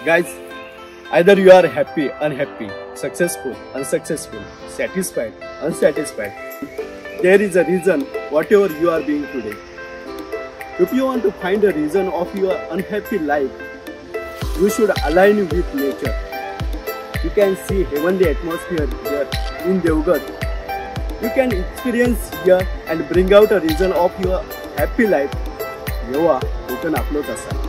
Guys, either you are happy, unhappy, successful, unsuccessful, satisfied, unsatisfied. There is a reason whatever you are being today. If you want to find a reason of your unhappy life, you should align with nature. You can see heavenly atmosphere here in जगभर. You can experience here and bring out a reason of your happy life. जेव्हा कोकण आपलंच असा.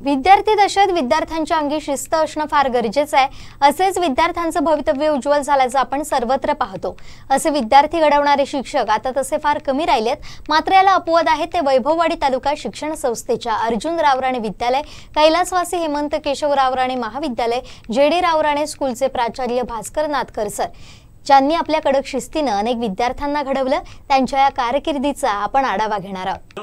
विद्यार्थी दशेत विद्यार्थ्यांच्या अंगी शिस्त असणं फार गरजेचं आहे. असेच विद्यार्थ्यांचं भवितव्य उज्ज्वल झाल्याचं आपण सर्वत्र पाहतो. असे विद्यार्थी घडवणारे शिक्षक आता तसे फार कमी राहिलेत. मात्र याला अपवाद आहे ते वैभववाडी तालुका शिक्षण संस्थेच्या अर्जुन रावराणे विद्यालय, कैलासवासी हेमंत केशव रावराणे महाविद्यालय, जेडी रावराणे स्कूलचे प्राचार्य भास्कर नाथकर सर, ज्यांनी आपल्या कडक शिस्तीने अनेक विद्यार्थ्यांना घडवलं. त्यांच्या या कारकिर्दीचा आपण आढावा घेणार आहोत.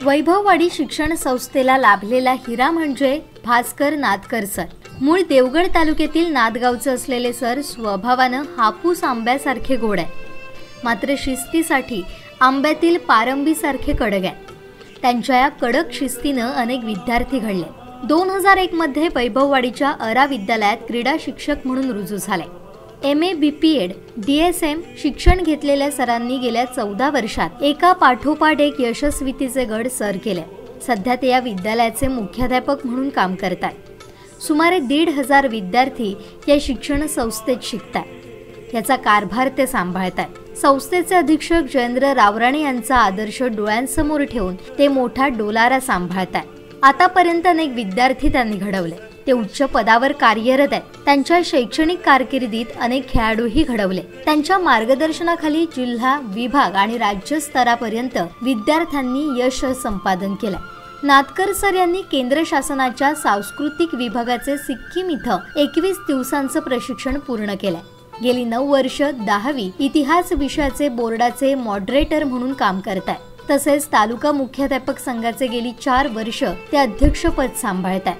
वैभववाडी शिक्षण संस्थेला लाभलेला हिरा म्हणजे भास्कर नाथकर सर. मूळ देवगड तालुक्यातील नादगावचे असलेले सर स्वभावाने हापूस आंब्यासारखे गोड आहे. मात्र शिस्तीसाठी आंब्यातील पारंबीसारखे कडक आहे. त्यांच्या या कडक शिस्तीने अनेक विद्यार्थी घडले. 2001 मध्ये वैभववाडीच्या अरा विद्यालयात क्रीडा शिक्षक म्हणून रुजू झाले. MA BPEd DSM शिक्षण घेतलेल्या सरांनी गेल्या 14 वर्षात एका पाठोपाठ एक यशस्वीतीचे गड सर केले. सध्या ते या विद्यालयाचे मुख्याध्यापक म्हणून काम करतात. सुमारे 1,500 विद्यार्थी या शिक्षण संस्थेत शिकतात. याचा कारभार ते सांभाळतात. संस्थेचे अधीक्षक जयेंद्र रावराणे यांचा आदर्श डोळ्यांसमोर ठेवून ते मोठा डोलारा सांभाळतात. आतापर्यंत अनेक विद्यार्थी त्यांनी घडवले. ते उच्च पदावर कार्यरत आहेत. त्यांच्या शैक्षणिक कारकिर्दीत अनेक खेळाडूही घडवले. त्यांच्या मार्गदर्शनाखाली जिल्हा, विभाग आणि राज्य स्तरापर्यंत विद्यार्थ्यांनी यश संपादन केले. नाथकर सर यांनी केंद्र शासनाच्या सांस्कृतिक विभागाचे सिक्कीम इथं 21 दिवसांचं प्रशिक्षण पूर्ण केले. गेली 9 वर्ष 10वी इतिहास विषयाचे बोर्डाचे मॉडरेटर म्हणून काम करतात. तसेच तालुका मुख्याध्यापक संघाचे गेली 4 वर्ष ते अध्यक्षपद सांभाळतात.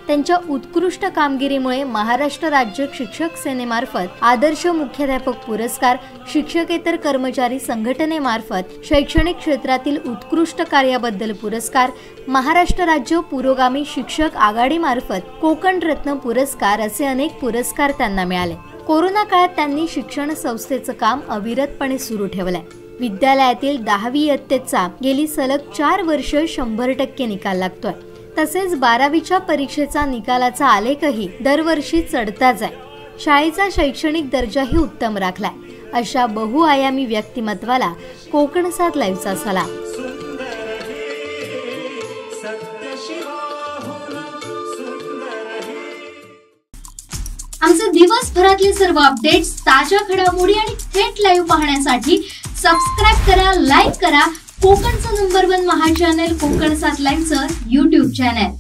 त्यांच्या उत्कृष्ट कामगिरीमुळे महाराष्ट्र राज्य शिक्षक सेनेमार्फत आदर्श मुख्याध्यापक पुरस्कार, शिक्षकेतर कर्मचारी संघटनेमार्फत शैक्षणिक क्षेत्रातील उत्कृष्ट कार्याबद्दल पुरस्कार, महाराष्ट्र राज्य पुरोगामी शिक्षक आघाडीमार्फत कोकण रत्न पुरस्कार असे अनेक पुरस्कार त्यांना मिळाले. कोरोना काळात त्यांनी शिक्षण संस्थेचं काम अविरतपणे सुरू ठेवलंय. विद्यालयातील 10वी इयत्तेचा गेली सलग 4 वर्ष 100% निकाल लागतोय. तसेच 12वीच्या परीक्षेचा निकालाचा आलेखही दरवर्षी चढताच आहे. शाळेचा शैक्षणिक दर्जाही उत्तम राखलाय. अशा बहुआयामी व्यक्तिमत्वाला कोकणसाद लाईव्हचा सलाम. आमचे दिवसभरातले सर्व अपडेट्स, ताज्या घडामोडी आणि थेट लाईव्ह पाहण्यासाठी सबस्क्राइब करा, लाईक करा कोकणचं नंबर 1 महा चॅनल कोकणसाद लाईव्हचं YouTube चॅनल.